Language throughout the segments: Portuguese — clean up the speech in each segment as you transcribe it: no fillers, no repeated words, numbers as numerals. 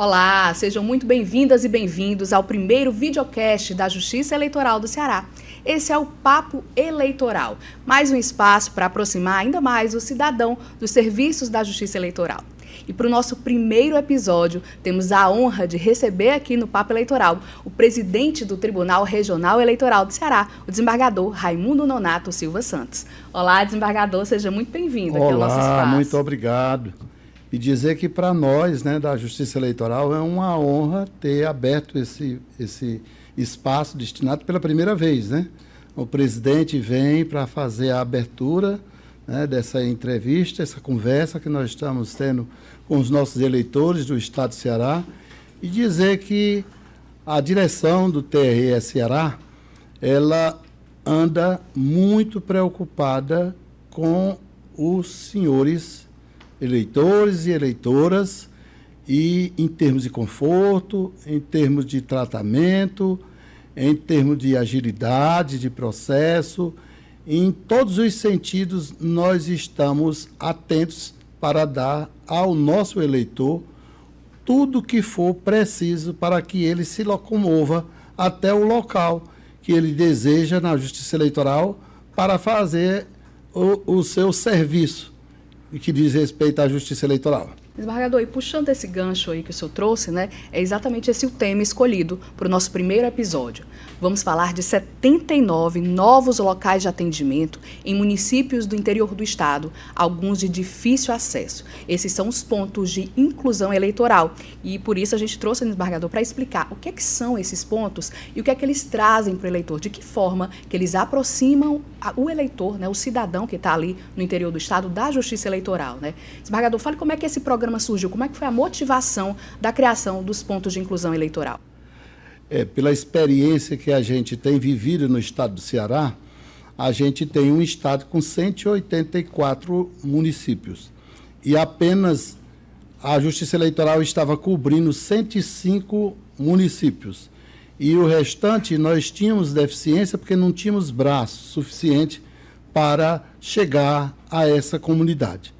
Olá, sejam muito bem-vindas e bem-vindos ao primeiro videocast da Justiça Eleitoral do Ceará. Esse é o Papo Eleitoral, mais um espaço para aproximar ainda mais o cidadão dos serviços da Justiça Eleitoral. E para o nosso primeiro episódio, temos a honra de receber aqui no Papo Eleitoral o presidente do Tribunal Regional Eleitoral do Ceará, o desembargador Raimundo Nonato Silva Santos. Olá, desembargador, seja muito bem-vindo aqui ao nosso espaço. Olá, muito obrigado. E dizer que para nós, da Justiça Eleitoral, é uma honra ter aberto esse espaço destinado pela primeira vez, O presidente vem para fazer a abertura dessa entrevista, essa conversa que nós estamos tendo com os nossos eleitores do Estado do Ceará, e dizer que a direção do TRE Ceará, ela anda muito preocupada com os senhores eleitores e eleitoras, e em termos de conforto, em termos de tratamento, em termos de agilidade de processo, em todos os sentidos nós estamos atentos para dar ao nosso eleitor tudo o que for preciso para que ele se locomova até o local que ele deseja na Justiça Eleitoral para fazer o seu serviço que diz respeito à Justiça Eleitoral. Desembargador, e puxando esse gancho aí que o senhor trouxe, é exatamente esse o tema escolhido para o nosso primeiro episódio. Vamos falar de 79 novos locais de atendimento em municípios do interior do estado, alguns de difícil acesso. Esses são os pontos de inclusão eleitoral e por isso a gente trouxe o desembargador para explicar o que é que são esses pontos e o que é que eles trazem para o eleitor, de que forma que eles aproximam o eleitor, o cidadão que está ali no interior do estado da Justiça Eleitoral. Desembargador, fale como é que esse programa surgiu, como é que foi a motivação da criação dos pontos de inclusão eleitoral? Pela experiência que a gente tem vivido no estado do Ceará, a gente tem um estado com 184 municípios e apenas a Justiça Eleitoral estava cobrindo 105 municípios e o restante nós tínhamos deficiência porque não tínhamos braço suficiente para chegar a essa comunidade.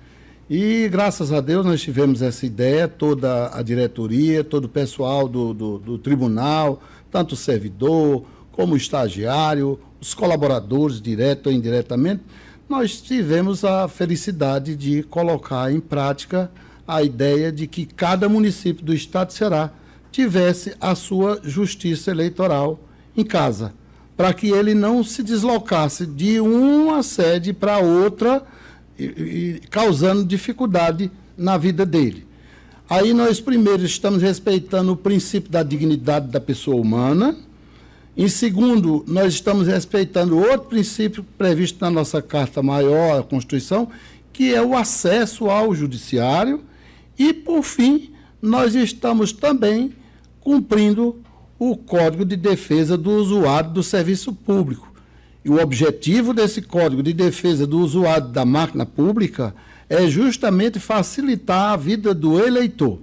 E, graças a Deus, nós tivemos essa ideia, toda a diretoria, todo o pessoal do tribunal, tanto o servidor como o estagiário, os colaboradores, direto ou indiretamente, nós tivemos a felicidade de colocar em prática a ideia de que cada município do estado de Ceará tivesse a sua justiça eleitoral em casa, para que ele não se deslocasse de uma sede para outra, causando dificuldade na vida dele. Aí nós primeiro estamos respeitando o princípio da dignidade da pessoa humana. Em segundo, nós estamos respeitando outro princípio previsto na nossa Carta Maior, a Constituição, que é o acesso ao judiciário. E, por fim, nós estamos também cumprindo o Código de Defesa do Usuário do Serviço Público. E o objetivo desse Código de Defesa do Usuário da Máquina Pública é justamente facilitar a vida do eleitor.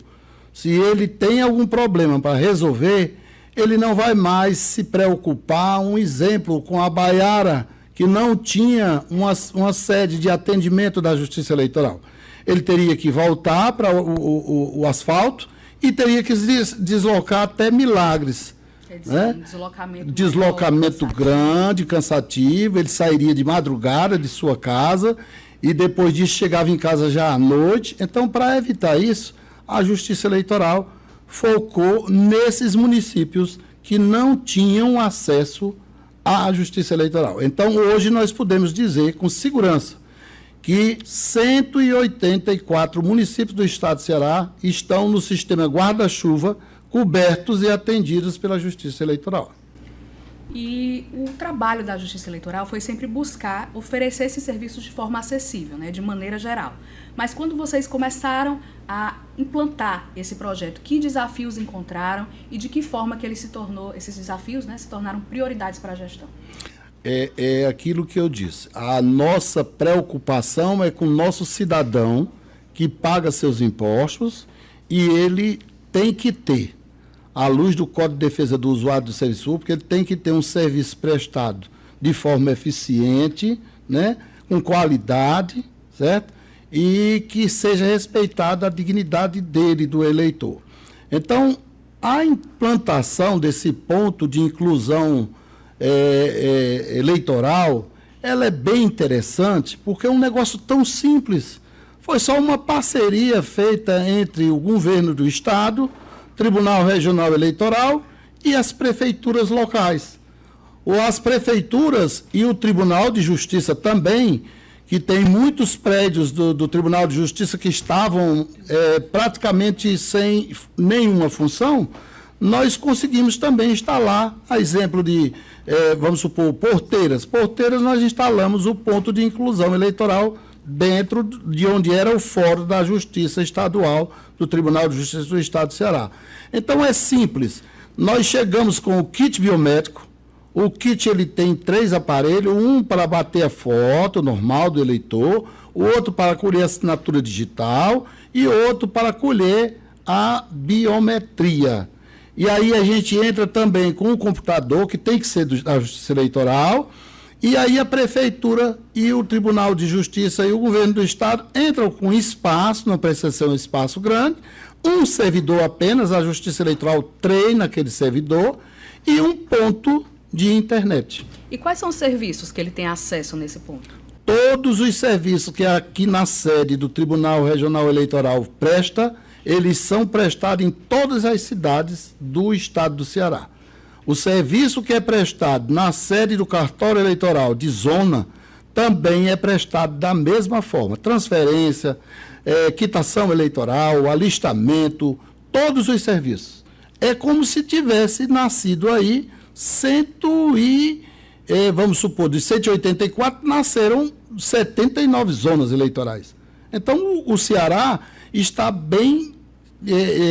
Se ele tem algum problema para resolver, ele não vai mais se preocupar. Um exemplo, com a Baiara, que não tinha uma sede de atendimento da Justiça Eleitoral. Ele teria que voltar para o asfalto e teria que se deslocar até Milagres. Deslocamento grande, cansativo. Ele sairia de madrugada de sua casa e depois disso chegava em casa já à noite. Então, para evitar isso, a Justiça Eleitoral focou nesses municípios que não tinham acesso à Justiça Eleitoral. Então, hoje nós podemos dizer com segurança que 184 municípios do estado de Ceará estão no sistema guarda-chuva, cobertos e atendidos pela Justiça Eleitoral. E o trabalho da Justiça Eleitoral foi sempre buscar oferecer esses serviços de forma acessível, de maneira geral. Mas quando vocês começaram a implantar esse projeto, que desafios encontraram e de que forma que esses desafios se tornaram prioridades para a gestão? É aquilo que eu disse. A nossa preocupação é com o nosso cidadão que paga seus impostos e ele tem que ter, à luz do Código de Defesa do Usuário do Serviço Público, ele tem que ter um serviço prestado de forma eficiente, com qualidade, certo? E que seja respeitada a dignidade dele, do eleitor. Então, a implantação desse ponto de inclusão eleitoral, ela é bem interessante, porque é um negócio tão simples. Foi só uma parceria feita entre o governo do Estado, Tribunal Regional Eleitoral e as prefeituras locais. As prefeituras e o Tribunal de Justiça também, que tem muitos prédios do Tribunal de Justiça que estavam praticamente sem nenhuma função, nós conseguimos também instalar, a exemplo de, vamos supor, porteiras. Porteiras, nós instalamos o ponto de inclusão eleitoral dentro de onde era o fórum da Justiça Estadual, do Tribunal de Justiça do Estado do Ceará. Então, é simples. Nós chegamos com o kit biométrico. O kit ele tem 3 aparelhos, um para bater a foto normal do eleitor, o outro para colher a assinatura digital e outro para colher a biometria. E aí a gente entra também com o computador, que tem que ser da Justiça Eleitoral, e aí a Prefeitura e o Tribunal de Justiça e o Governo do Estado entram com espaço, não precisa ser um espaço grande, um servidor apenas, a Justiça Eleitoral treina aquele servidor, e um ponto de internet. E quais são os serviços que ele tem acesso nesse ponto? Todos os serviços que aqui na sede do Tribunal Regional Eleitoral presta, eles são prestados em todas as cidades do estado do Ceará. O serviço que é prestado na sede do cartório eleitoral de zona também é prestado da mesma forma. Transferência, quitação eleitoral, alistamento, todos os serviços. É como se tivesse nascido aí vamos supor, dos 184, nasceram 79 zonas eleitorais. Então, o Ceará está bem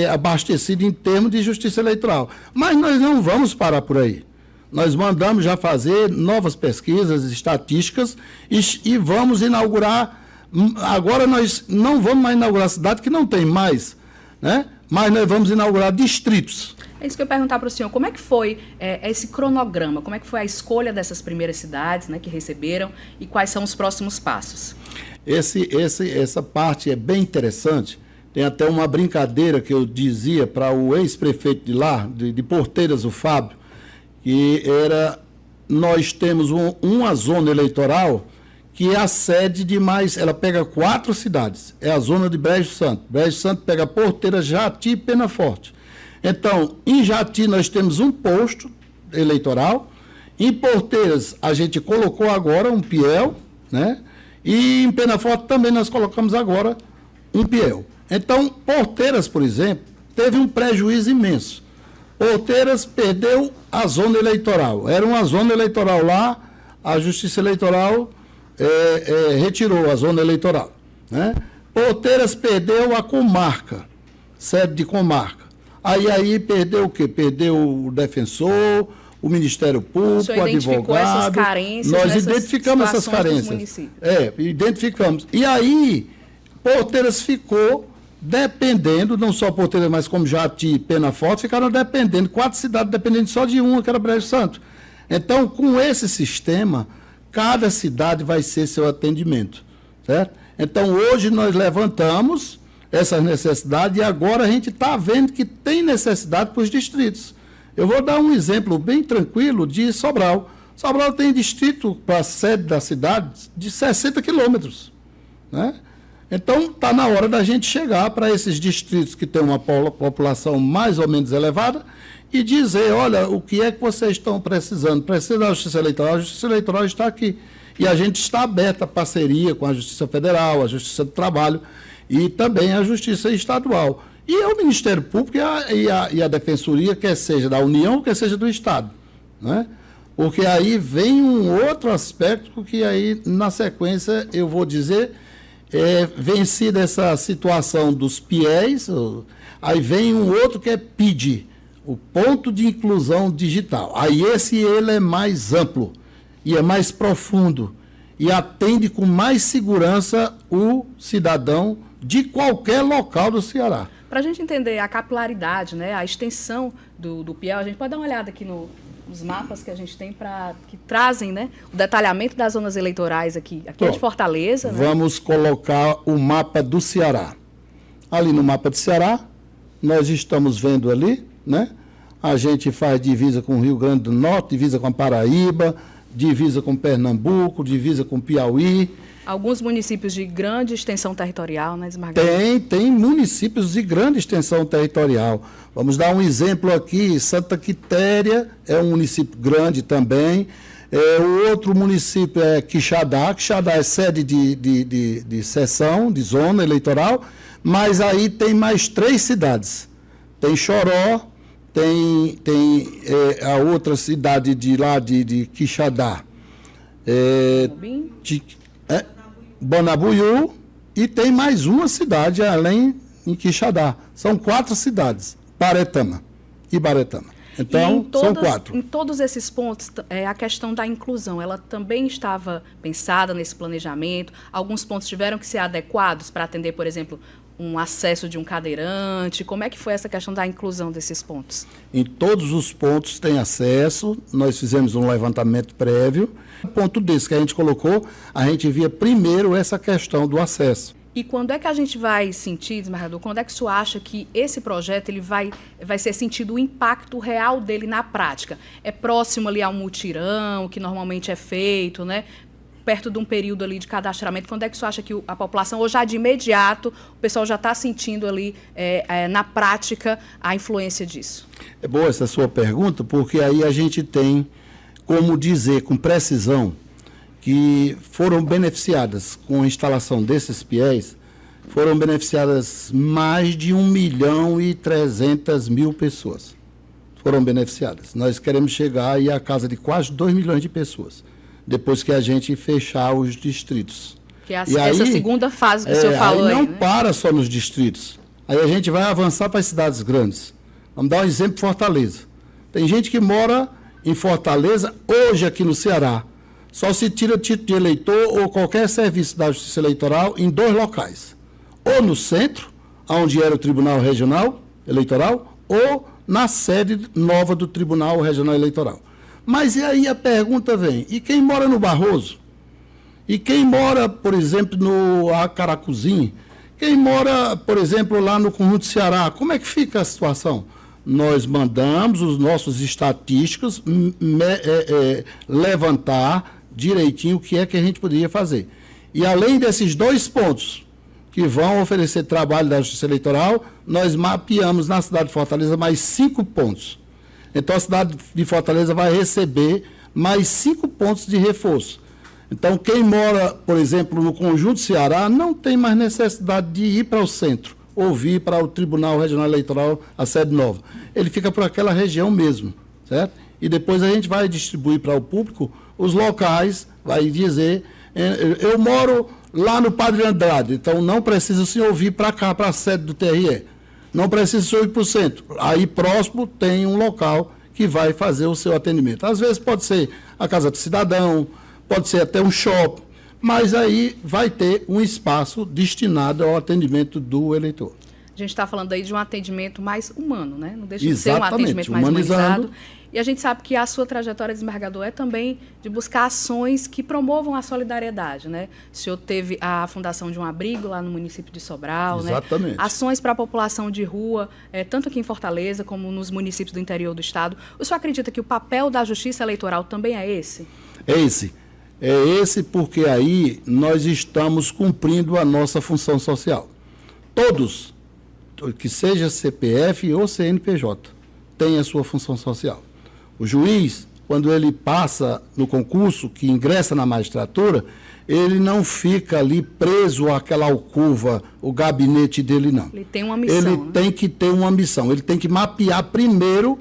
abastecido em termos de justiça eleitoral. Mas nós não vamos parar por aí. Nós mandamos já fazer novas pesquisas estatísticas e vamos inaugurar. Agora nós não vamos mais inaugurar cidade que não tem mais, né? Mas nós vamos inaugurar distritos. É isso que eu ia perguntar para o senhor. Como é que foi esse cronograma? Como é que foi a escolha dessas primeiras cidades, né, que receberam e quais são os próximos passos? Essa parte é bem interessante. Tem até uma brincadeira que eu dizia para o ex-prefeito de lá, de Porteiras, o Fábio, que era, nós temos uma zona eleitoral que é a sede de mais, ela pega 4 cidades. É a zona de Brejo Santo. Brejo Santo pega Porteiras, Jati e Penaforte. Então, em Jati nós temos um posto eleitoral, em Porteiras a gente colocou agora um piel, né? E em Penaforte também nós colocamos agora um piel. Então, Porteiras, por exemplo, teve um prejuízo imenso. Porteiras perdeu a zona eleitoral. Era uma zona eleitoral lá, a Justiça Eleitoral retirou a zona eleitoral, né? Porteiras perdeu a comarca, sede de comarca. Aí perdeu o quê? Perdeu o defensor, o Ministério Público, o advogado. Essas carências, nós identificamos essas carências. Identificamos. E aí, Porteiras ficou dependendo, não só Porteiras, mas como Jati e Penaforte, ficaram dependendo, 4 cidades dependendo só de uma, que era Brejo Santo. Então, com esse sistema, cada cidade vai ser seu atendimento, certo? Então, hoje nós levantamos essas necessidades e agora a gente está vendo que tem necessidade para os distritos. Eu vou dar um exemplo bem tranquilo de Sobral. Sobral tem distrito para a sede da cidade de 60 quilômetros, né? Então, está na hora da gente chegar para esses distritos que têm uma população mais ou menos elevada e dizer, olha, o que é que vocês estão precisando? Precisa da Justiça Eleitoral? A Justiça Eleitoral está aqui. E a gente está aberta a parceria com a Justiça Federal, a Justiça do Trabalho e também a Justiça Estadual. E o Ministério Público e a Defensoria, quer seja da União, quer seja do Estado, né? Porque aí vem um outro aspecto que aí, na sequência, eu vou dizer, vencida essa situação dos PIEs, aí vem um outro que é PID, o Ponto de Inclusão Digital. Aí ele é mais amplo e é mais profundo e atende com mais segurança o cidadão de qualquer local do Ceará. Para a gente entender a capilaridade, né, a extensão do PIEL, a gente pode dar uma olhada aqui nos mapas que a gente tem que trazem, né, o detalhamento das zonas eleitorais aqui é de Fortaleza. Vamos colocar o mapa do Ceará. Ali no mapa do Ceará, nós estamos vendo ali, né? A gente faz divisa com o Rio Grande do Norte, divisa com a Paraíba, divisa com Pernambuco, divisa com Piauí. Alguns municípios de grande extensão territorial, né, desembargador? Tem municípios de grande extensão territorial. Vamos dar um exemplo aqui, Santa Quitéria é um município grande também. O outro município é Quixadá. Quixadá é sede de sessão, de zona eleitoral, mas aí tem mais 3 cidades. Tem Choró, tem a outra cidade de lá de Quixadá, Bonabuiú, e tem mais uma cidade além em Quixadá. São 4 cidades, Baretama e Baretama. Então, são 4. Em todos esses pontos, a questão da inclusão, ela também estava pensada nesse planejamento? Alguns pontos tiveram que ser adequados para atender, por exemplo, um acesso de um cadeirante? Como é que foi essa questão da inclusão desses pontos? Em todos os pontos tem acesso, nós fizemos um levantamento prévio. O ponto desse que a gente colocou, a gente via primeiro essa questão do acesso. E quando é que a gente vai sentir, desembargador, quando é que o senhor acha que esse projeto ele vai ser sentido o impacto real dele na prática? É próximo ali ao mutirão, que normalmente é feito, né? Perto de um período ali de cadastramento, quando é que o senhor acha que a população, ou já de imediato, o pessoal já está sentindo ali, na prática, a influência disso? É boa essa sua pergunta, porque aí a gente tem como dizer com precisão que foram beneficiadas com a instalação desses PIEs, foram beneficiadas mais de 1.300.000 pessoas. Foram beneficiadas. Nós queremos chegar aí à casa de quase 2 milhões de pessoas, depois que a gente fechar os distritos. Que é essa segunda fase que o senhor falou aí. Não né? para só nos distritos. Aí a gente vai avançar para as cidades grandes. Vamos dar um exemplo, Fortaleza. Tem gente que mora em Fortaleza, hoje aqui no Ceará, só se tira título de eleitor ou qualquer serviço da Justiça Eleitoral em 2 locais. Ou no centro, onde era o Tribunal Regional Eleitoral, ou na sede nova do Tribunal Regional Eleitoral. Mas e aí a pergunta vem, e quem mora no Barroso? E quem mora, por exemplo, no Acaracuzinho? Quem mora, por exemplo, lá no Conjunto Ceará? Como é que fica a situação? Nós mandamos os nossos estatísticos levantar direitinho o que é que a gente poderia fazer. E além desses 2 pontos que vão oferecer trabalho da Justiça Eleitoral, nós mapeamos na cidade de Fortaleza mais 5 pontos. Então a cidade de Fortaleza vai receber mais 5 pontos de reforço. Então quem mora, por exemplo, no Conjunto Ceará, não tem mais necessidade de ir para o centro ou vir para o Tribunal Regional Eleitoral, a sede nova. Ele fica por aquela região mesmo, certo? E depois a gente vai distribuir para o público os locais, vai dizer, eu moro lá no Padre Andrade, então não precisa o senhor vir para cá, para a sede do TRE. Não precisa o senhor ir para o centro. Aí próximo tem um local que vai fazer o seu atendimento. Às vezes pode ser a Casa do Cidadão, pode ser até um shopping, mas aí vai ter um espaço destinado ao atendimento do eleitor. A gente está falando aí de um atendimento mais humano, né? Não deixa Exatamente, de ser um atendimento mais humanizado. humanizado. E a gente sabe que a sua trajetória de desembargador é também de buscar ações que promovam a solidariedade, né? O senhor teve a fundação de um abrigo lá no município de Sobral, Exatamente. né? Ações para a população de rua, tanto aqui em Fortaleza como nos municípios do interior do estado. O senhor acredita que o papel da Justiça Eleitoral também é esse? É esse. É esse porque aí nós estamos cumprindo a nossa função social. Todos, que seja CPF ou CNPJ, tem a sua função social. O juiz, quando ele passa no concurso, que ingressa na magistratura, ele não fica ali preso àquela alcova, o gabinete dele, não. Ele tem uma missão. Ele tem que ter uma missão. Ele tem que mapear primeiro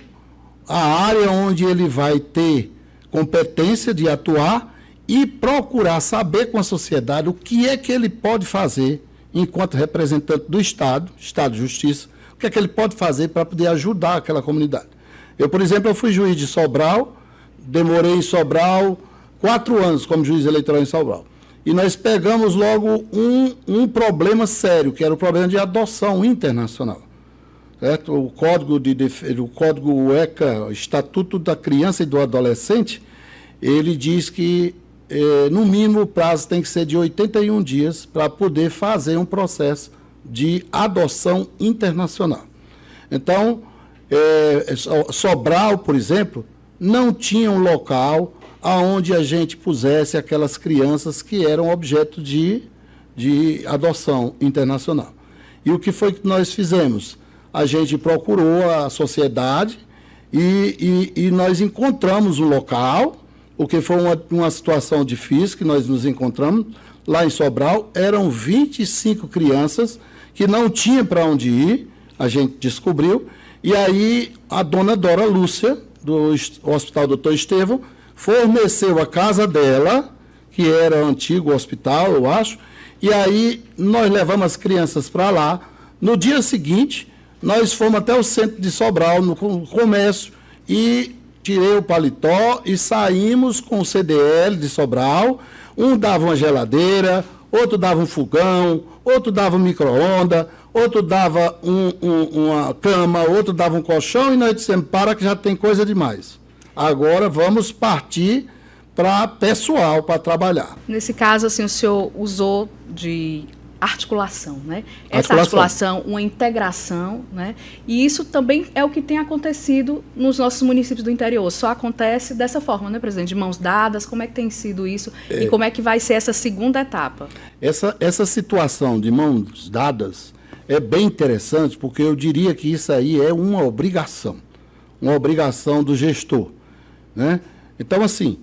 a área onde ele vai ter competência de atuar e procurar saber com a sociedade o que é que ele pode fazer enquanto representante do Estado de Justiça, o que é que ele pode fazer para poder ajudar aquela comunidade. Eu, por exemplo, eu fui juiz de Sobral, demorei em Sobral 4 anos como juiz eleitoral em Sobral. E nós pegamos logo um problema sério, que era o problema de adoção internacional. Certo? O Código ECA, Estatuto da Criança e do Adolescente, ele diz que, no mínimo, o prazo tem que ser de 81 dias para poder fazer um processo de adoção internacional. Então, Sobral, por exemplo, não tinha um local aonde a gente pusesse aquelas crianças que eram objeto de adoção internacional. E o que foi que nós fizemos? A gente procurou a sociedade e nós encontramos um local, o que foi uma situação difícil que nós nos encontramos lá em Sobral. Eram 25 crianças que não tinham para onde ir, a gente descobriu, e aí a dona Dora Lúcia, do Hospital Dr. Estevão, forneceu a casa dela, que era antigo hospital, eu acho, e aí nós levamos as crianças para lá. No dia seguinte, nós fomos até o centro de Sobral, no comércio, e tirei o paletó e saímos com o CDL de Sobral. Um dava uma geladeira, outro dava um fogão, outro dava um micro-ondas, outro dava uma cama, outro dava um colchão, e nós dissemos, para que já tem coisa demais. Agora vamos partir para pessoal, para trabalhar. Nesse caso, assim, o senhor usou de articulação, né? Essa articulação, uma integração, né? E isso também é o que tem acontecido nos nossos municípios do interior. Só acontece dessa forma, né, presidente? De mãos dadas, como é que tem sido isso? E como é que vai ser essa segunda etapa? Essa situação de mãos dadas é bem interessante, porque eu diria que isso aí é uma obrigação do gestor, né? Então, assim,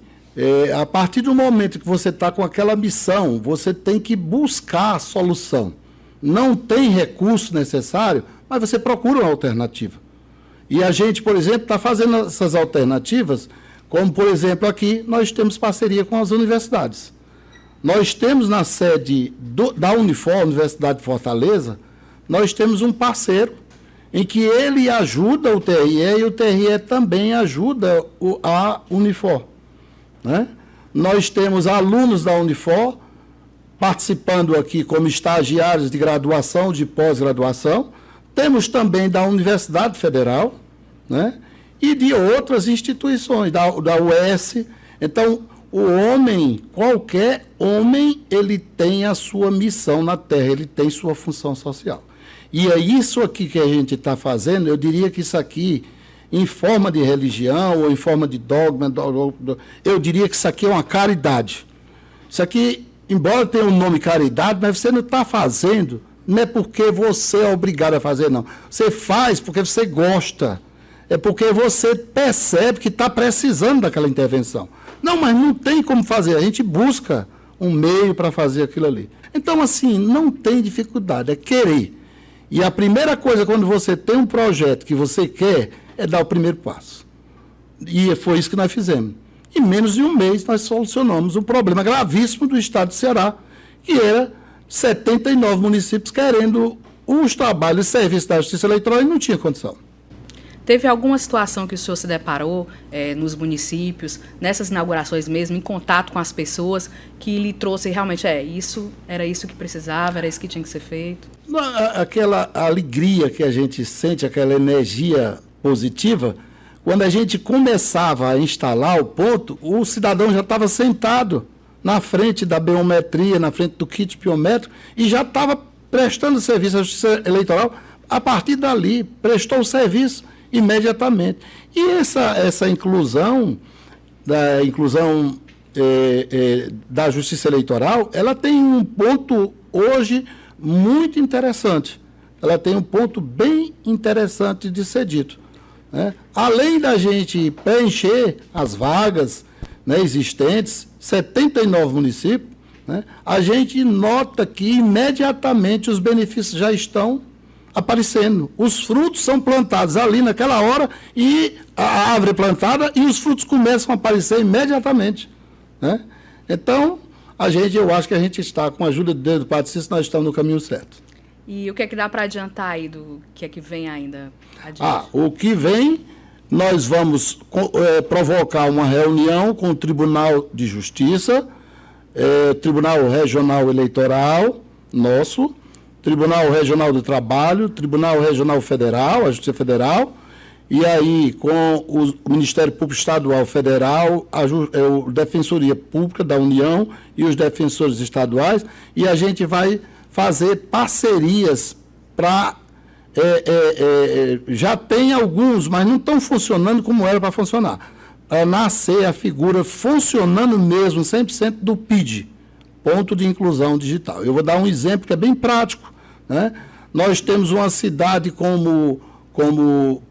a partir do momento que você está com aquela missão, você tem que buscar a solução. Não tem recurso necessário, mas você procura uma alternativa. E a gente, por exemplo, está fazendo essas alternativas, como, por exemplo, aqui nós temos parceria com as universidades. Nós temos na sede da Unifor, Universidade de Fortaleza, nós temos um parceiro em que ele ajuda o TRE e o TRE também ajuda a Unifor, né? Nós temos alunos da Unifor participando aqui como estagiários de graduação, de pós-graduação. Temos também da Universidade Federal, né? E de outras instituições, da UES. Então, o homem, qualquer homem, ele tem a sua missão na Terra, ele tem sua função social. E é isso aqui que a gente está fazendo. Eu diria que isso aqui, em forma de religião ou em forma de dogma, eu diria que isso aqui é uma caridade. Isso aqui, embora tenha um nome caridade, mas você não está fazendo, não é porque você é obrigado a fazer, não. Você faz porque você gosta. É porque você percebe que está precisando daquela intervenção. Não, mas não tem como fazer. A gente busca um meio para fazer aquilo ali. Então, assim, não tem dificuldade, é querer. E a primeira coisa, quando você tem um projeto que você quer, é dar o primeiro passo. E foi isso que nós fizemos. Em menos de um mês, nós solucionamos um problema gravíssimo do estado de Ceará, que era 79 municípios querendo os trabalhos e serviços da Justiça Eleitoral e não tinha condição. Teve alguma situação que o senhor se deparou nos municípios, nessas inaugurações mesmo, em contato com as pessoas, que lhe trouxe realmente, era isso que precisava, era isso que tinha que ser feito? Aquela alegria que a gente sente, aquela energia positiva, quando a gente começava a instalar o ponto, o cidadão já estava sentado na frente da biometria, na frente do kit biométrico, e já estava prestando serviço à Justiça Eleitoral. A partir dali, prestou o serviço imediatamente. E essa inclusão, da Justiça Eleitoral, ela tem um ponto hoje muito interessante. Ela tem um ponto bem interessante de ser dito, né? Além da gente preencher as vagas, né, existentes, 79 municípios, né, a gente nota que imediatamente os benefícios já estão aparecendo. Os frutos são plantados ali naquela hora e a árvore é plantada e os frutos começam a aparecer imediatamente, né? Então, eu acho que a gente está, com a ajuda de Deus do Padre Cícero, nós estamos no caminho certo. E o que é que dá para adiantar aí do que é que vem ainda adiante? O que vem, nós vamos provocar uma reunião com o Tribunal de Justiça, Tribunal Regional Eleitoral, nosso, Tribunal Regional do Trabalho, Tribunal Regional Federal, a Justiça Federal, e aí com o Ministério Público Estadual Federal, a Defensoria Pública da União e os defensores estaduais, e a gente vai fazer parcerias para já tem alguns, mas não estão funcionando como era para funcionar. Para nascer a figura funcionando mesmo, 100% do PID, Ponto de Inclusão Digital. Eu vou dar um exemplo que é bem prático, né? Nós temos uma cidade como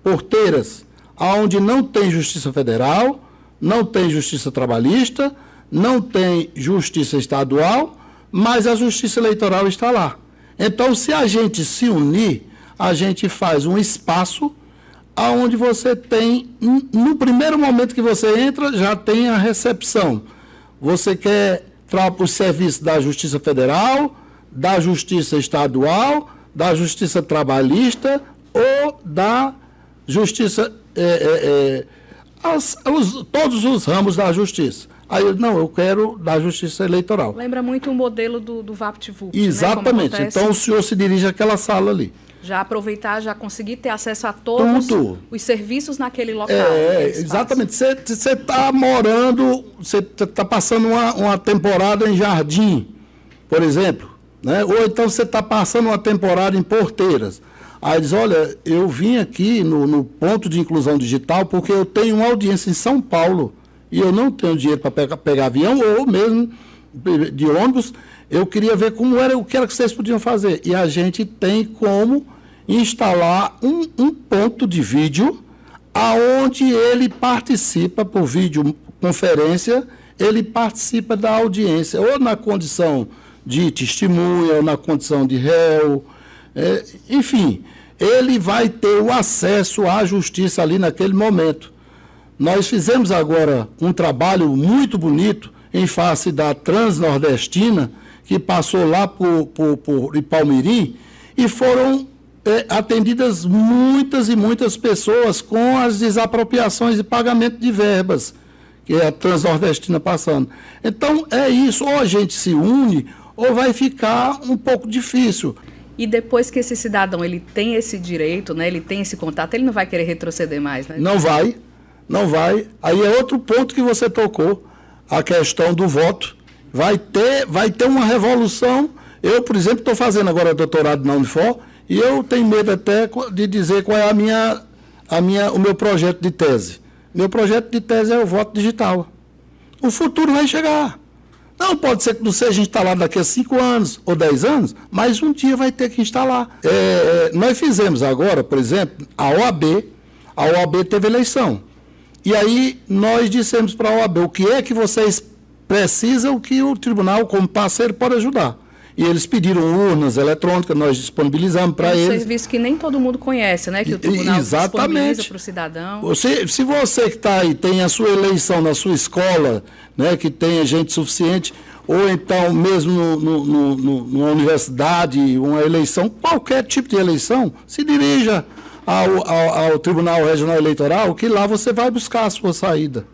Porteiras, onde não tem Justiça Federal, não tem Justiça Trabalhista, não tem Justiça Estadual, mas a Justiça Eleitoral está lá. Então, se a gente se unir, a gente faz um espaço onde você tem, no primeiro momento que você entra, já tem a recepção. Você quer os serviços da Justiça Federal, da Justiça Estadual, da Justiça Trabalhista ou da Justiça, todos os ramos da Justiça. Aí eu quero da Justiça Eleitoral. Lembra muito o modelo do VaptVupt, exatamente, né? Então o senhor se dirige àquela sala ali. Já aproveitar, já conseguir ter acesso a todos os serviços naquele local. Exatamente. Você está morando, você está passando uma temporada em Jardim, por exemplo, né? Ou então você está passando uma temporada em Porteiras. Aí diz, olha, eu vim aqui no Ponto de Inclusão Digital porque eu tenho uma audiência em São Paulo e eu não tenho dinheiro para pegar avião ou mesmo de ônibus. Eu queria ver como era, o que era que vocês podiam fazer. E a gente tem como instalar um ponto de vídeo aonde ele participa por videoconferência, ele participa da audiência, ou na condição de testemunha, ou na condição de réu, enfim, ele vai ter o acesso à justiça ali naquele momento. Nós fizemos agora um trabalho muito bonito em face da Transnordestina, que passou lá por Ipaumirim, e foram atendidas muitas e muitas pessoas com as desapropriações e pagamento de verbas, que é a Transnordestina passando. Então, é isso, ou a gente se une, ou vai ficar um pouco difícil. E depois que esse cidadão ele tem esse direito, né, ele tem esse contato, ele não vai querer retroceder mais, né? Não vai. Aí é outro ponto que você tocou, a questão do voto. Vai ter uma revolução. Eu, por exemplo, estou fazendo agora doutorado na Unifor e eu tenho medo até de dizer qual é o meu projeto de tese. Meu projeto de tese é o voto digital. O futuro vai chegar. Não pode ser que não seja instalado daqui a 5 anos ou 10 anos, mas um dia vai ter que instalar. Nós fizemos agora, por exemplo, a OAB teve eleição. E aí nós dissemos para a OAB o que é que vocês precisam que o tribunal, como parceiro, pode ajudar. E eles pediram urnas eletrônicas, nós disponibilizamos para eles. É um serviço que nem todo mundo conhece, né? Que o tribunal disponibiliza para o cidadão. Se você que está aí tem a sua eleição na sua escola, né, que tenha gente suficiente, ou então mesmo numa universidade, uma eleição, qualquer tipo de eleição, se dirija ao Tribunal Regional Eleitoral, que lá você vai buscar a sua saída,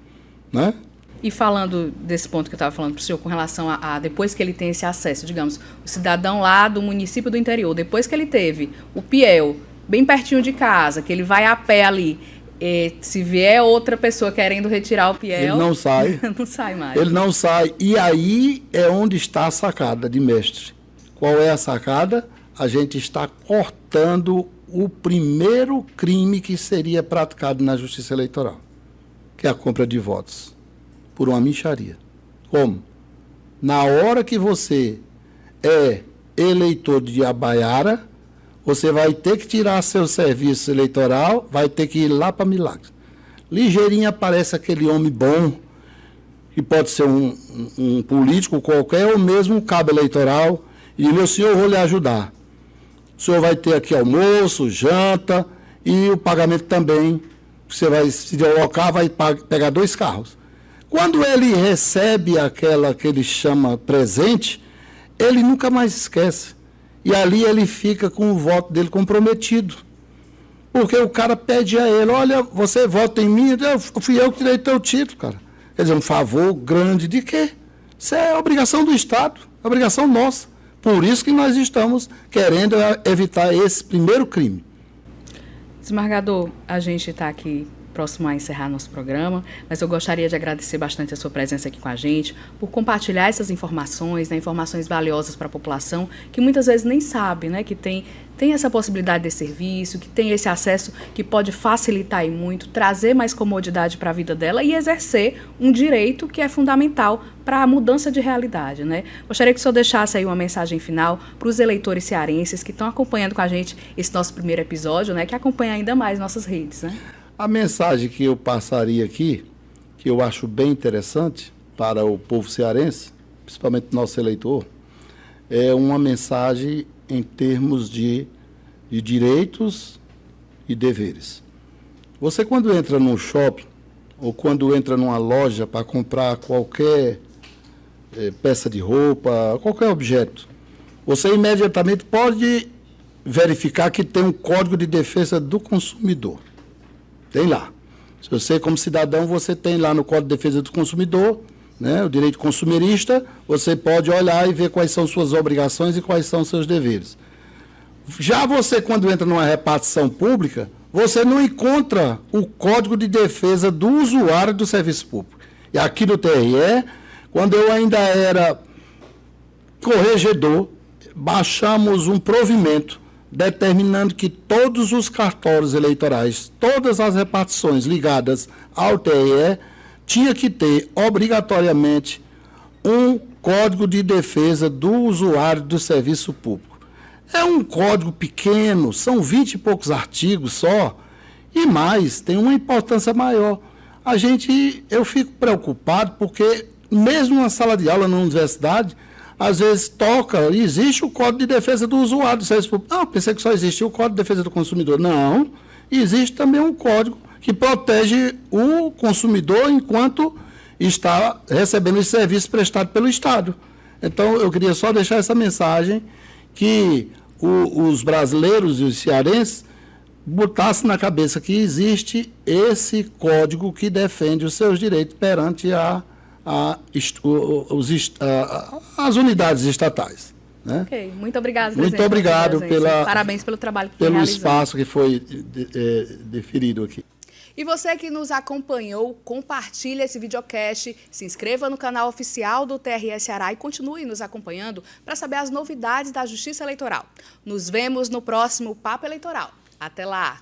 né? E falando desse ponto que eu estava falando para o senhor com relação a depois que ele tem esse acesso, digamos, o cidadão lá do município do interior, depois que ele teve o Piel bem pertinho de casa, que ele vai a pé ali, se vier outra pessoa querendo retirar o Piel... Ele não sai. Não sai mais. Ele não sai. E aí é onde está a sacada de mestre. Qual é a sacada? A gente está cortando o primeiro crime que seria praticado na Justiça Eleitoral, que é a compra de votos por uma mixaria. Como? Na hora que você é eleitor de Iabaiara, você vai ter que tirar seu serviço eleitoral, vai ter que ir lá para Milagres. Ligeirinho aparece aquele homem bom, que pode ser um político qualquer, ou mesmo um cabo eleitoral, e meu senhor, eu vou lhe ajudar. O senhor vai ter aqui almoço, janta, e o pagamento também. Você vai se deslocar, vai pegar 2 carros. Quando ele recebe aquela que ele chama presente, ele nunca mais esquece. E ali ele fica com o voto dele comprometido. Porque o cara pede a ele, olha, você vota em mim, fui eu que tirei teu título, cara. Quer dizer, um favor grande de quê? Isso é obrigação do Estado, obrigação nossa. Por isso que nós estamos querendo evitar esse primeiro crime. Desembargador, a gente está aqui próximo a encerrar nosso programa, mas eu gostaria de agradecer bastante a sua presença aqui com a gente, por compartilhar essas informações, né, informações valiosas para a população, que muitas vezes nem sabe, né, que tem essa possibilidade de serviço, que tem esse acesso que pode facilitar e muito, trazer mais comodidade para a vida dela e exercer um direito que é fundamental para a mudança de realidade, né? Gostaria que o senhor deixasse aí uma mensagem final para os eleitores cearenses que estão acompanhando com a gente esse nosso primeiro episódio, né, que acompanha ainda mais nossas redes, né? A mensagem que eu passaria aqui, que eu acho bem interessante para o povo cearense, principalmente nosso eleitor, é uma mensagem em termos de direitos e deveres. Você, quando entra num shopping ou quando entra numa loja para comprar qualquer peça de roupa, qualquer objeto, você imediatamente pode verificar que tem um Código de Defesa do Consumidor. Tem lá. Se você, como cidadão, você tem lá no Código de Defesa do Consumidor, né, o direito consumerista, você pode olhar e ver quais são suas obrigações e quais são seus deveres. Já você, quando entra numa repartição pública, você não encontra o Código de Defesa do Usuário do Serviço Público. E aqui no TRE, quando eu ainda era corregedor, baixamos um provimento determinando que todos os cartórios eleitorais, todas as repartições ligadas ao TRE, tinha que ter, obrigatoriamente, um Código de Defesa do Usuário do Serviço Público. É um código pequeno, são 20 e poucos artigos só, e mais, tem uma importância maior. Eu fico preocupado porque, mesmo na sala de aula na universidade, às vezes existe o Código de Defesa do Usuário do Serviço Público. Não, pensei que só existia o Código de Defesa do Consumidor. Não, existe também um código que protege o consumidor enquanto está recebendo os serviços prestados pelo Estado. Então, eu queria só deixar essa mensagem que os brasileiros e os cearenses botassem na cabeça que existe esse código que defende os seus direitos perante as unidades estatais. Né? Ok, muito obrigado, presidente. Muito obrigado parabéns pelo trabalho que pelo espaço que foi deferido aqui. E você que nos acompanhou, compartilhe esse videocast, se inscreva no canal oficial do TRE Ceará e continue nos acompanhando para saber as novidades da Justiça Eleitoral. Nos vemos no próximo Papo Eleitoral. Até lá!